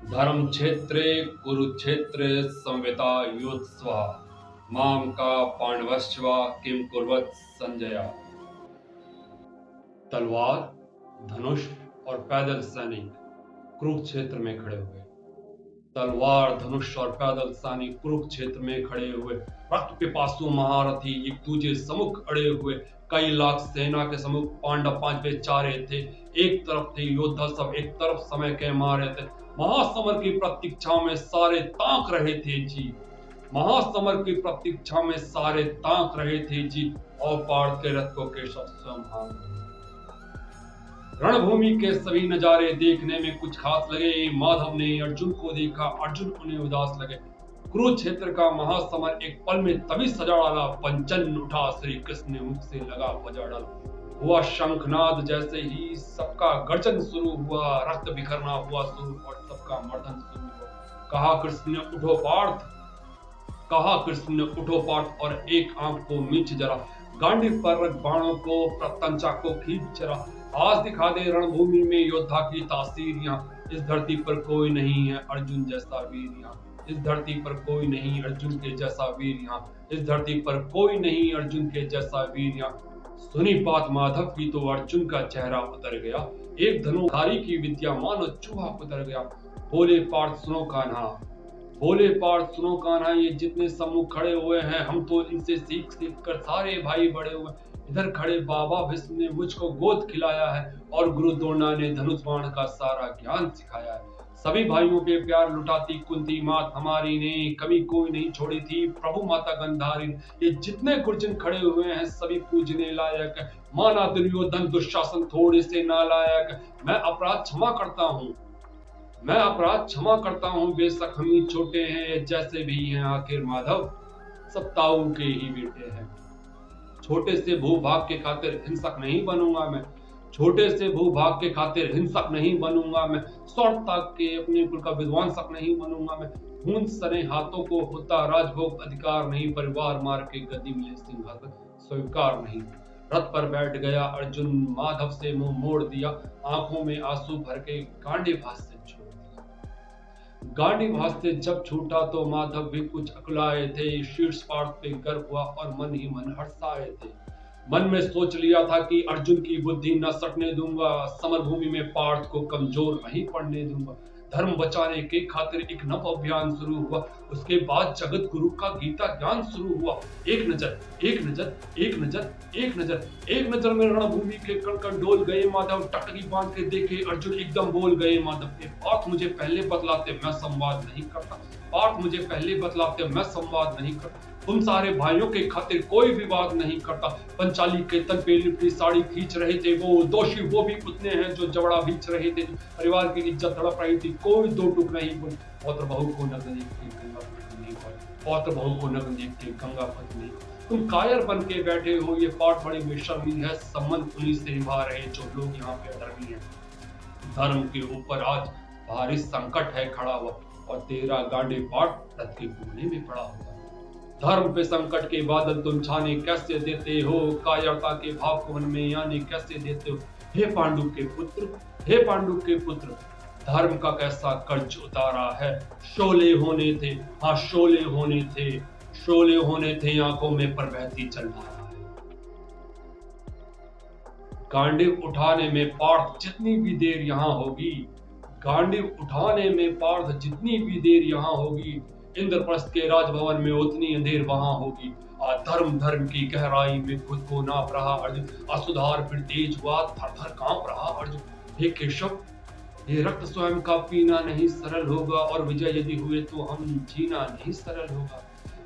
धर्म क्षेत्रे कुरुक्षेत्रे संविता माम का पांडवश्च किम कुर्वत संजय। तलवार, धनुष और पैदल सैनिक कुरुक्षेत्र में खड़े हुए। तलवार, धनुष और पैदल सैनिक कुरुक्षेत्र में खड़े हुए। रक्त पिपासु महारथी एक दूजे सम्मुख अड़े हुए। कई लाख सेना के सम्मुख पांडव पांचवे चारे थे। एक तरफ थे योद्धा सब, एक तरफ समय के मारे थे। महासमर की प्रतीक्षा में सारे ताक रहे थे जी। महासमर की प्रतीक्षा में सारे ताक रहे थे जी। और पार्थ के रथ को केशव स्वयं हाँक रहे। रणभूमि के सभी नजारे देखने में कुछ खास लगे। माधव ने अर्जुन को देखा, अर्जुन उन्हें उदास लगे। कुरुक्षेत्र का महासमर एक पल में तभी सजा डाला। पंचन उठा, श्री कृष्ण ने मुख से लगा बजा डाला। हुआ शंखनाद, जैसे ही सबका गर्जन शुरू हुआ। रक्त बिखरना हुआ शुरू और सबका मर्दन शुरू हुआ। कहा कृष्ण ने उठो पार्थ, कहा कृष्ण ने उठो पार्थ, और एक आंख को मीच जरा। गांडीव पर बाणों को प्रत्यंचा को खींच जरा। आज दिखा दे रणभूमि में योद्धा की तासीर। यहाँ इस धरती पर कोई नहीं है अर्जुन जैसा वीर। यहाँ इस धरती पर कोई नहीं अर्जुन के जैसा वीर। यहाँ इस धरती पर कोई नहीं अर्जुन के जैसा वीर। यहाँ सुनी बात माधव की तो अर्जुन का चेहरा उतर गया। एक धनुधारी की विद्या मानो चूहा उतर गया। बोले पार्थ सुनो कान्हा, बोले पार्थ सुनो कान्हा, ये जितने सम्मुख खड़े हुए हैं हम तो इनसे सीख सीख कर सारे भाई बड़े हुए। इधर खड़े बाबा भीष्म ने मुझको गोद खिलाया है और गुरु द्रोणा ने धनुष बाण का सारा ज्ञान सिखाया है। सभी भाइयों के प्यार लुटाती कुंती मात हमारी ने, कभी कोई नहीं छोड़ी थी प्रभु माता गंधारी। ये जितने गुरुजन खड़े हुए हैं सभी पूजने लायक है। माना दुर्योधन दुशासन थोड़े से नालायक। मैं अपराध क्षमा करता हूँ, मैं अपराध क्षमा करता हूँ। बेशक हम ही छोटे हैं जैसे भी हैं, आखिर माधव सब ताऊ के ही बेटे हैं। छोटे से भूभाग के खातिर हिंसक नहीं बनूंगा मैं, छोटे से भूभाग के खातिर हिंसक नहीं बनूंगा मैं। स्वर्ण तक के अपने कुल का विध्वंसक नहीं बनूंगा मैं। खून सने हाथों को होता राजभोग अधिकार नहीं। परिवार मार के गद्दी में सिंहासन स्वीकार नहीं। रथ पर बैठ गया अर्जुन, माधव से मुंह मोड़ दिया। आंखों में आंसू भर के गांडीव हाथ से छोड़ दिया। गांडीव हाथ से जब छूटा तो माधव भी कुछ अकुलाए थे। शीर्ष पार्थ पे गर्व हुआ और मन ही मन हर्षाए थे। मन में सोच लिया था कि अर्जुन की बुद्धि न सटने दूंगा। समर भूमि में पार्थ को कमजोर नहीं पड़ने दूंगा। धर्म बचाने के खातिर एक नव अभियान शुरू हुआ। उसके बाद जगत गुरु का गीता ज्ञान शुरू हुआ। एक नजर, एक नजर, एक नजर, एक नजर, एक नजर में रणभूमि के कण कण डोल गए। माधव टकरी बांध के देखे, अर्जुन एकदम बोल गए माधव के, पार्थ मुझे पहले बतलाते मैं संवाद नहीं करता। पार्थ मुझे पहले बतलाते मैं संवाद नहीं करता। तुम सारे भाइयों के खातिर कोई विवाद नहीं करता। पंचाली के तन पे लिपटी साड़ी खींच रहे थे वो, दोषी वो भी उतने हैं जो जबड़ा बीच रहे थे। परिवार की इज्जत तड़प रही थी, कोई दो टुक नहीं बोली। पौत्र बहू को नग्न देख के गंगा पत्नी, पौत्र बहू को नग्न देख के गंगा पत्नी। तुम कायर बन के बैठे हो, ये पाठ बड़ी बेशर्मी है। संबंध उन्हीं से निभा रहे जो लोग यहाँ पे अधर्मी है। धर्म के ऊपर आज भारी संकट है खड़ा हुआ और तेरा गांडीव पाठ रथ के कोने में पड़ा हुआ। धर्म पे संकट के बादल तुम छाने कैसे देते हो, कायरता के भाव को मन में आने कैसे देते हो। हे पांडु के पुत्र, हे पांडु के पुत्र, धर्म का कैसा कर्ज उतारा है। शोले होने थे, हाँ शोले होने थे, शोले होने थे आंखों में पर बहती चल रहा है। गांडीव उठाने में पार्थ जितनी भी देर यहाँ होगी, गांडीव उठाने में पार्थ जितनी भी देर यहाँ होगी, इंद्रप्रस्थ के राजभवन में उतनी अंधेर वहां होगी। धर्म धर्म की गहराई में खुद को नाप रहा अर्जुन, असुधार फिर तेज हुआ, थर थर कांप रहा अर्जुन। हे केशव, ये रक्त स्वयं का पीना नहीं सरल होगा और विजय यदि हुए तो हम जीना नहीं सरल होगा।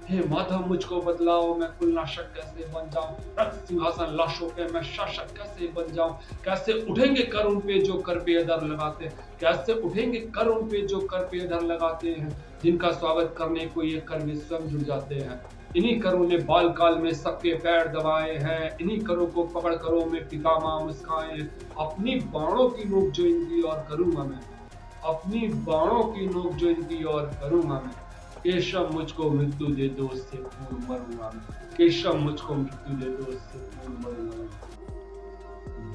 हे माधव मुझको बतलाओ, मैं कुलनाशक कैसे बन जाऊं। रक्त सिंहासन लाशों पे मैं शासक कैसे बन जाऊं। कैसे उठेंगे कर उन पे जो कर पे अधर लगाते हैं, कैसे उठेंगे कर उन पे जो कर पे अधर लगाते हैं। जिनका स्वागत करने को ये कर भी स्वयं जुड़ जाते हैं। इन्हीं करों ने बाल काल में सबके पैर दबाए हैं। इन्हीं करों को पकड़ करों में पितामह मुस्काए हैं। अपनी बाणों की नोक जो इनकी और करूंगा मैं, अपनी बाणों की नोक जो इनकी और करूंगा मैं। केशव मुझको मृत्यु दे दो, उससे पूर्व मरूंगा मैं। केशव मुझको मृत्यु दे दो, उससे पूर्व मरूंगा।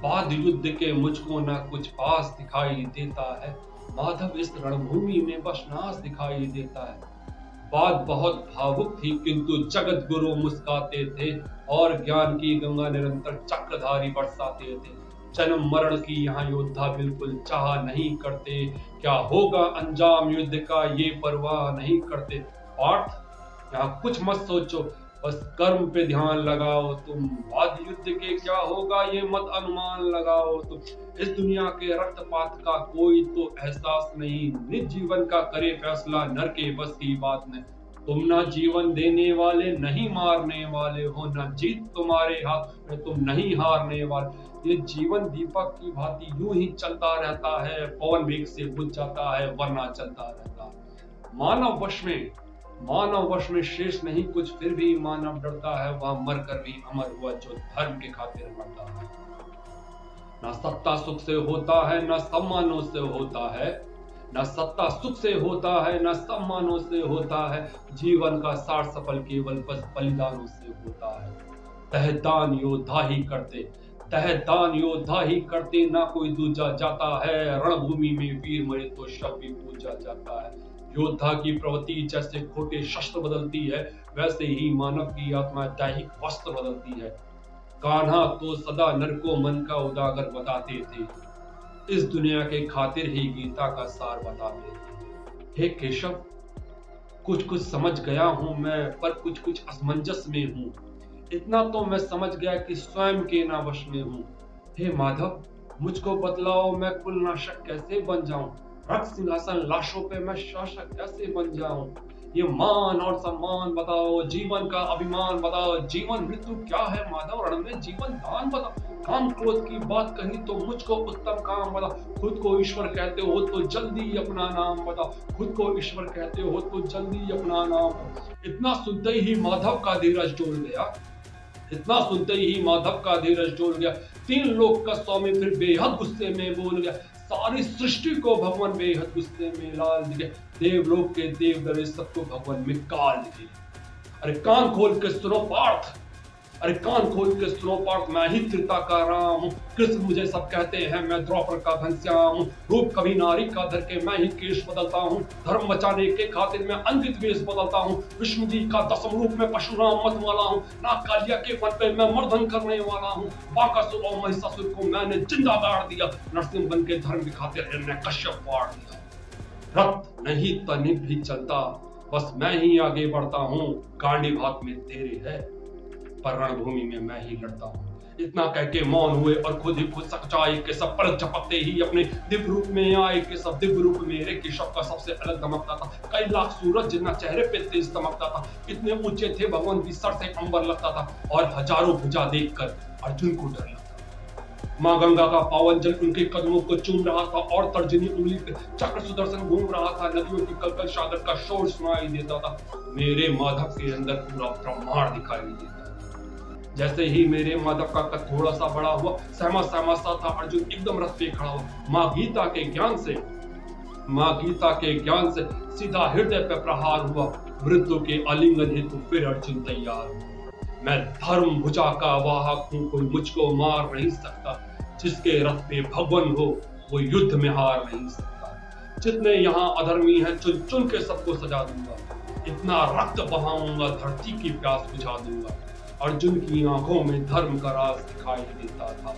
बाद युद्ध के मुझको ना कुछ पास दिखाई देता है। माधव इस रणभूमि में बस नाश दिखाई देता है। बात बहुत भावुक थी, किंतु जगत गुरु मुस्काते थे और ज्ञान की गंगा निरंतर चक्रधारी बरसाते थे। जन्म मरण की यहाँ योद्धा बिल्कुल चाह नहीं करते, क्या होगा अंजाम युद्ध का ये परवाह नहीं करते। पार्थ, यहाँ कुछ मत सोचो, बस कर्म पे ध्यान लगाओ तुम। बाद युद्ध के क्या होगा ये मत अनुमान लगाओ तुम। इस दुनिया के रक्तपात का कोई तो एहसास नहीं, निज जीवन का करे फैसला नर के बस की बात नहीं। तुम ना जीवन देने वाले नहीं मारने वाले हो, ना जीत तुम्हारे हाथ में तुम नहीं हारने वाले। ये जीवन दीपक की भांति यूं ही चलता रहता है, पवन वेग से बुझ जाता है वरना चलता रहता है। मानव वश में शेष नहीं कुछ, फिर भी मानव डरता है वह मर कर भी अमर हुआ जो धर्म के खातिर मरता है। ना सत्ता सुख से होता है न सम्मानों से होता है, न सत्ता सुख से होता है न सम्मानों से होता है। जीवन का सार सफल केवल बस बलिदानों से होता है। तहदान योद्धा ही करते ना कोई दूजा जाता है। रणभूमि में वीर मरे तो शव भी पूजा जाता है। योद्धा की प्रवृत्ति जैसे खोटे शस्त्र बदलती है, वैसे ही मानव की आत्मा दैहिक वस्त्र बदलती है। कान्हा तो सदा नर को मन का उजागर बताते थे, इस दुनिया के खातिर ही गीता का सार बताते थे। हे केशव, कुछ समझ गया हूं मैं, पर कुछ असमंजस में हूं। इतना तो मैं समझ गया कि स्वयं के ना वश में हूं। हे माधव, मुझको बतलाओ मैं कुलनाशक कैसे बन जाऊं। रक्त सिंहासन लाशों पे मैं शासक कैसे बन जाऊं। ये मान और सम्मान बताओ, जीवन का अभिमान बताओ। जीवन मृत्यु क्या है माधव, रण में जीवन दान बताओ। काम क्रोध की बात कही तो मुझको उत्तम काम बताओ। खुद को ईश्वर कहते हो तो जल्दी अपना नाम बताओ। खुद को ईश्वर कहते हो तो जल्दी अपना नाम बताओ। इतना सुनते ही माधव का धीरज डोल गया। 3 लोक का स्वामी फिर बेहद गुस्से में बोल गया। सारी सृष्टि को भगवान बेहद गुस्से में लाल दिखे। देवलोक के देव डरे, सबको भगवान में काल दिखे। अरे कान खोल के सुनो पार्थ, मैं ही त्रेता का राम हूँ। कृष्ण मुझे सब कहते हैं, मैं द्वापर का घनश्याम हूँ। रूप कभी नारी का धर के मैं ही केश बदलता हूँ। धर्म बचाने के खातिर मैं अंकित वेश बदलता हूँ। विष्णु जी का 10 रूप में परशुराम मतवाला हूँ। नाग कालिया के वन पे मैं मर्दन करने वाला हूँ। बाकासुर और महिषासुर को मैंने जिंदा गाड़ दिया। नरसिंह बन के धर्म की खातिर हिरण्यकश्यप फाड़ दिया। रथ नहीं तनिक भी चलता, बस मैं ही आगे बढ़ता हूँ। गांडीव हाथ में तेरे है, पर रणभूमि में मैं ही लड़ता हूँ। इतना कह के मौन हुए और खुद ही खुद सच्चाई के सब पर झपकते ही अपने दिव्य रूप में आए। के सब दिव्य रूप मेरे केशव का सबसे अलग दमकता था। कई लाख सूरज जितना चेहरे पे तेज दमकता था। इतने ऊंचे थे भगवान की सर से अंबर लगता था, और हजारों भुजा देखकर अर्जुन को डर लगता। माँ गंगा का पावन जल उनके कदमों को चूम रहा था, और तर्जनी उंगली पे चक्र सुदर्शन घूम रहा था। नदियों की कलकल सागर का शोर सुनाई देता था। मेरे माधव के अंदर पूरा ब्रह्मांड दिखाई देता था। जैसे ही मेरे माधव का कद थोड़ा सा बड़ा हुआ, सहमा सा था अर्जुन एकदम रथ पे खड़ा हुआ। माँ गीता के ज्ञान से सीधा हृदय पे प्रहार हुआ। मृत्यु के आलिंगन हेतु फिर अर्जुन तैयार हुआ। मैं धर्म भुजा का वाहक हूँ, कोई मुझको मार नहीं सकता। जिसके रथ पे भगवान हो वो युद्ध में हार नहीं सकता। जितने यहाँ अधर्मी हैं चुन चुन के सबको सजा दूंगा। इतना रक्त बहाऊंगा धरती की प्यास बुझा दूंगा। अर्जुन की आंखों में धर्म का राज दिखाई देता था।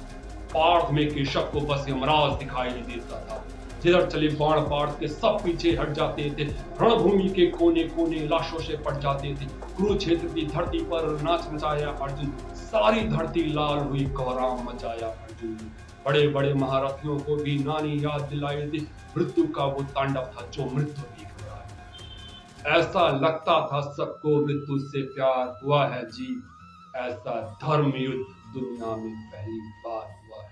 पार्थ में केशव को बस यमराज दिखाई देता था। जिधर चले बाण पार्थ के सब पीछे हट जाते थे। रणभूमि के कोने कोने लाशों से पट जाते थे। कुरुक्षेत्र की धरती पर नाच नचाया अर्जुन। सारी धरती लाल हुई, कोहराम मचाया अर्जुन। बड़े बड़े महारथियों को भी नानी याद दिलाई थी। मृत्यु का वो तांडव था जो मृत्यु देख रहा है। ऐसा लगता था सबको मृत्यु से प्यार हुआ है जी। ऐसा धर्म युद्ध दुनिया में पहली बार हुआ है।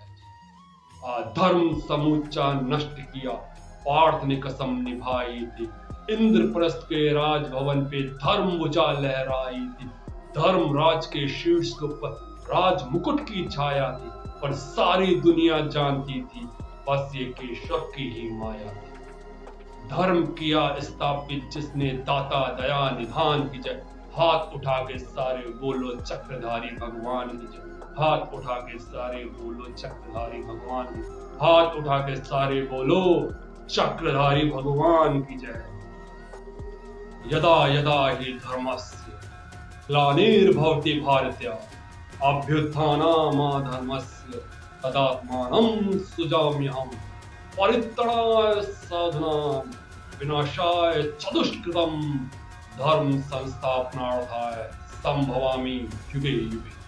अधर्म समूचा नष्ट किया, पार्थ ने कसम निभाई थी। इंद्रप्रस्थ के राजभवन पे धर्म भुजा लहराई थी। धर्मराज के शीर्ष के ऊपर राज मुकुट की छाया थी, पर सारी दुनिया जानती थी बस ये केशव की ही माया थी। धर्म किया स्थापित जिसने, दाता दया निधान की जय। हाथ उठा के सारे बोलो चक्रधारी भगवान की जय। हाथ उठा के सारे बोलो चक्रधारी भगवान की। हाथ उठा के सारे बोलो चक्रधारी भगवान की जय। यदा यदा हि धर्मस्य ग्लानिर्भवति भारत अभ्युत्थानमधर्मस्य तदात्मानं सृजाम्यहम् परित्राणाय साधूनां विनाशाय च दुष्कृतं धर्म संस्थापनार्थाय संभवामि युगे युगे।